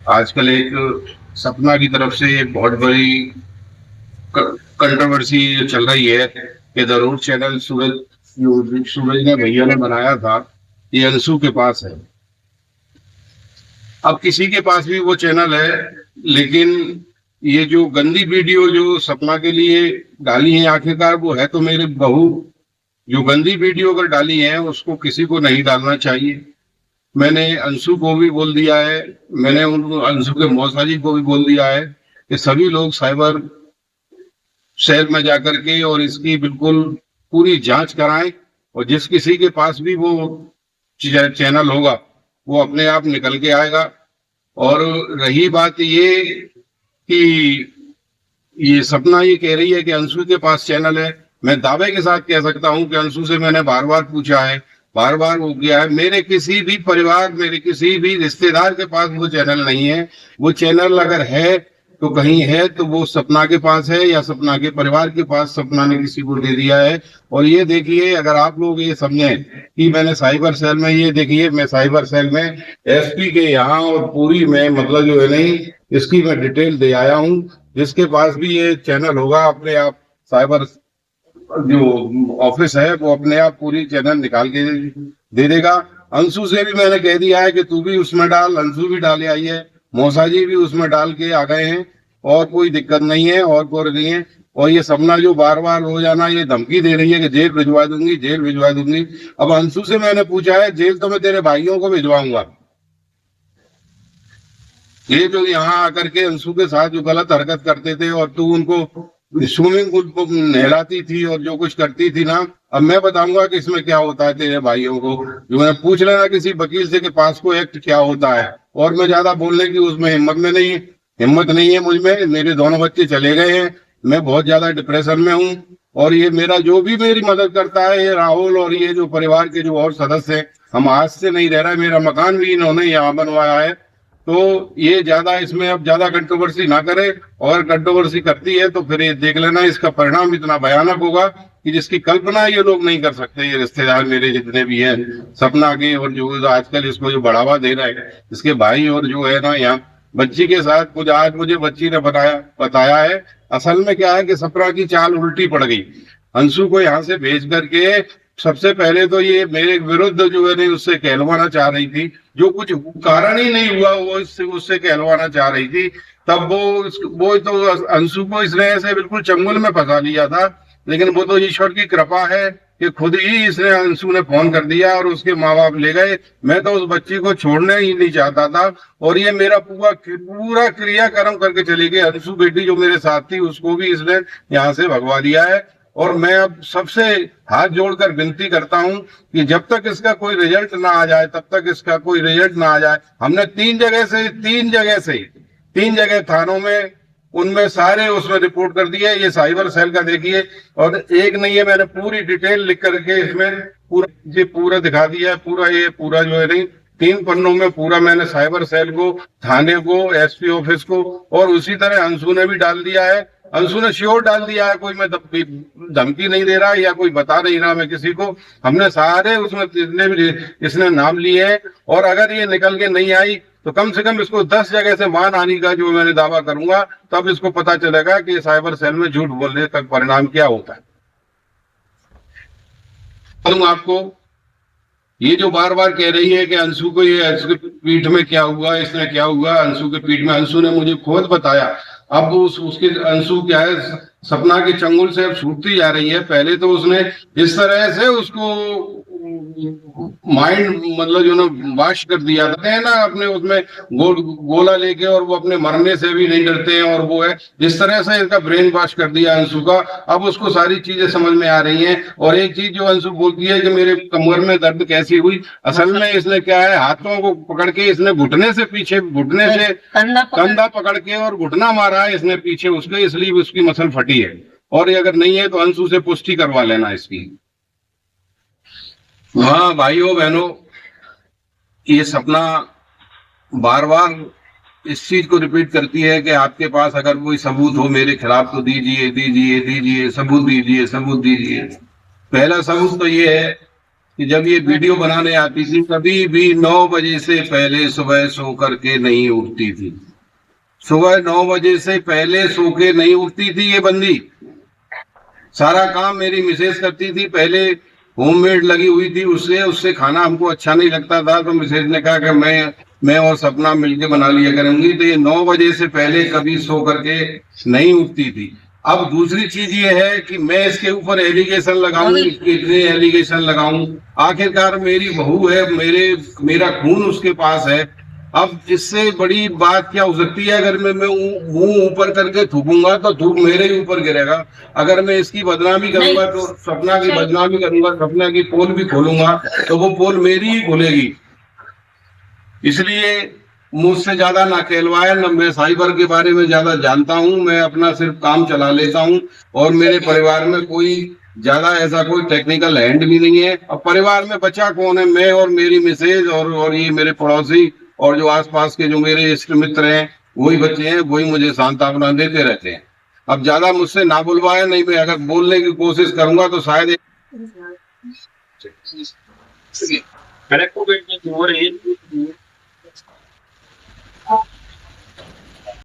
आजकल एक सपना की तरफ से एक बहुत बड़ी कंट्रोवर्सी चल रही है कि जरूर चैनल सूरज ने भैया ने बनाया था, ये अंशु के पास है। अब किसी के पास भी वो चैनल है, लेकिन ये जो गंदी वीडियो जो सपना के लिए डाली है, आखिरकार वो है तो मेरे बहू। जो गंदी वीडियो अगर डाली है उसको किसी को नहीं डालना चाहिए। मैंने अंशु को भी बोल दिया है, मैंने उन अंशु के मौसा जी को भी बोल दिया है कि सभी लोग साइबर सेल में जाकर के और इसकी बिल्कुल पूरी जांच कराएं, और जिस किसी के पास भी वो चैनल होगा वो अपने आप निकल के आएगा। और रही बात ये कि ये सपना ये कह रही है कि अंशु के पास चैनल है, मैं दावे के साथ कह सकता हूं कि अंशु से मैंने बार बार पूछा है, बार बार वो किया है, मेरे किसी भी परिवार, मेरे किसी भी रिश्तेदार के पास वो चैनल नहीं है। वो चैनल अगर है तो कहीं है तो वो सपना के पास है या सपना के परिवार के पास, सपना ने किसी को दे दिया है। और ये देखिए, अगर आप लोग ये समझें कि मैंने साइबर सेल में, ये देखिए मैं साइबर सेल में एसपी के यहाँ और पूरी में मतलब जो है नहीं, इसकी मैं डिटेल दे आया हूँ। जिसके पास भी ये चैनल होगा अपने आप साइबर जो ऑफिस है वो अपने आप पूरी चैनल निकाल के दे देगा। अंशु से भी मैंने कह दिया है कि तू भी उसमें डाल, अंशु भी डाले आई है, मौसा जी भी उसमें डाल के आ गए हैं, और कोई दिक्कत नहीं है और कोई नहीं है। और ये सपना जो बार बार रोजाना ये धमकी दे रही है कि जेल भिजवा दूंगी, जेल भिजवा दूंगी। अब अंशु से मैंने पूछा है, जेल तो मैं तेरे भाइयों को भिजवाऊंगा, ये जो यहाँ आकर के अंशु के साथ जो गलत हरकत करते थे और तू उनको स्विमिंग पूल को नहलाती थी और जो कुछ करती थी ना, अब मैं बताऊंगा कि इसमें क्या होता है तेरे भाइयों को। जो है पूछ लेना किसी वकील से कि पास्को एक्ट क्या होता है। और मैं ज्यादा बोलने की उसमें हिम्मत नहीं है मुझ में। मेरे दोनों बच्चे चले गए हैं, मैं बहुत ज्यादा डिप्रेशन में हूँ। और ये मेरा जो भी मेरी मदद करता है, ये राहुल और ये जो परिवार के जो और सदस्य हैं, हम आज से नहीं रह रहा है। मेरा मकान भी इन्होंने यहाँ बनवाया है, तो ये ज्यादा इसमें अब ज्यादा कंट्रोवर्सी ना करे। और कंट्रोवर्सी करती है तो फिर ये देख लेना, इसका परिणाम इतना भयानक होगा कि जिसकी कल्पना ये लोग नहीं कर सकते। ये रिश्तेदार मेरे जितने भी हैं सपना के, और जो आजकल इसको जो बढ़ावा दे रहा है इसके भाई, और जो है ना यहाँ बच्ची के साथ कुछ आज मुझे बच्ची ने बताया है। असल में क्या है कि सपना की चाल उल्टी पड़ गई। अंशु को यहाँ से भेज करके सबसे पहले तो ये मेरे विरुद्ध जो है नहीं उससे कहलवाना चाह रही थी, जो कुछ कारण ही नहीं हुआ वो इससे उससे कहलवाना चाह रही थी। तब वो तो अंशु को इसने ऐसे बिल्कुल चंगुल में फंसा लिया था। लेकिन वो तो ईश्वर की कृपा है कि खुद ही इसने अंशु ने फोन कर दिया और उसके माँ बाप ले गए। मैं तो उस बच्ची को छोड़ने ही नहीं चाहता था, और ये मेरा पूरा क्रियाक्रम करके चली गई। अंशु बेटी जो मेरे साथ थी उसको भी इसने यहाँ से भगवा दिया है। और मैं अब सबसे हाथ जोड़कर विनती करता हूं कि जब तक इसका कोई रिजल्ट ना आ जाए, तब तक इसका कोई रिजल्ट ना आ जाए। हमने तीन जगह थानों में, उनमें सारे उसमें रिपोर्ट कर दिया है। ये साइबर सेल का देखिए, और एक नहीं है, मैंने पूरी डिटेल लिख करके इसमें पूरा दिखा दिया है। पूरा जो है नहीं 3 पन्नों में पूरा मैंने साइबर सेल को, थाने को, एसपी ऑफिस को, और उसी तरह अंशु ने भी डाल दिया है। अंशु ने श्योर डाल दिया है, कोई मैं धमकी नहीं दे रहा या कोई बता नहीं रहा मैं किसी को। हमने सारे उसमें जितने भी इसने नाम लिए हैं, और अगर ये निकल के नहीं आई तो कम से कम इसको 10 जगह से मान आने का जो मैंने दावा करूंगा, तब इसको पता चलेगा कि साइबर सेल में झूठ बोलने का परिणाम क्या होता है। आपको ये जो बार बार कह रही है कि अंशु को ये पीठ में क्या हुआ, इसने क्या हुआ अंशु के पीठ में, अंशु ने मुझे खुद बताया। अब उसके अंशु क्या है, सपना के चंगुल से अब छूटती जा रही है। पहले तो उसने इस तरह से उसको माइंड मतलब जो ना वाश कर दिया था ना, अपने उसमें गोला लेके, और वो अपने मरने से भी नहीं डरते हैं। और वो है जिस तरह से इसका ब्रेन वॉश कर दिया अंशु का, अब उसको सारी चीजें समझ में आ रही हैं। और एक चीज जो अंशु बोलती है कि मेरे कमर में दर्द कैसी हुई, असल में इसने क्या है, हाथों को पकड़ के इसने घुटने से पीछे, घुटने से कंधा पकड़ के और घुटना मारा है इसने पीछे उसके, इसलिए उसकी मसल फटी है। और ये अगर नहीं है तो अंशु से पुष्टि करवा लेना इसकी। हाँ भाइयों बहनों, ये सपना बार बार इस चीज को रिपीट करती है कि आपके पास अगर कोई सबूत हो मेरे खिलाफ तो दीजिए, दीजिए, दीजिए, सबूत दीजिए, सबूत दीजिए। पहला सबूत तो ये है कि जब ये वीडियो बनाने आती थी कभी भी 9 बजे से पहले सुबह सो करके नहीं उठती थी। सुबह 9 बजे से पहले सो के नहीं उठती थी ये बंदी। सारा काम मेरी मिसेज करती थी, पहले होममेड लगी हुई थी, उससे उससे खाना हमको अच्छा नहीं लगता था, तो मिसेज ने कहा कि मैं और सपना मिलके बना लिया करूंगी। तो ये 9 बजे से पहले कभी सो करके नहीं उठती थी। अब दूसरी चीज ये है कि मैं इसके ऊपर एलिगेशन लगाऊं, इतने एलिगेशन लगाऊं, आखिरकार मेरी बहू है, मेरा खून उसके पास है। अब इससे बड़ी बात क्या हो सकती है? अगर मैं मुंह ऊपर करके थूकूंगा तो थूक मेरे ही ऊपर गिरेगा। अगर मैं इसकी बदनामी करूंगा तो सपना की बदनामी करूंगा, सपना की पोल भी खोलूंगा तो वो पोल मेरी ही खोलेगी। इसलिए मुझसे ज्यादा ना कहलवाए, न मैं साइबर के बारे में ज्यादा जानता हूं। मैं अपना सिर्फ काम चला लेता हूं और मेरे परिवार में कोई ज्यादा ऐसा कोई टेक्निकल हैंड भी नहीं है। अब परिवार में बचा कौन है? मैं और मेरी मिसेज और ये मेरे पड़ोसी और जो आसपास के जो मेरे इष्ट मित्र हैं वही बच्चे हैं, वही मुझे सांत्वना देते रहते हैं। अब ज्यादा मुझसे ना बुलवाए, नहीं मैं अगर बोलने की कोशिश करूंगा तो शायद करेक्ट हो गई हो रही है।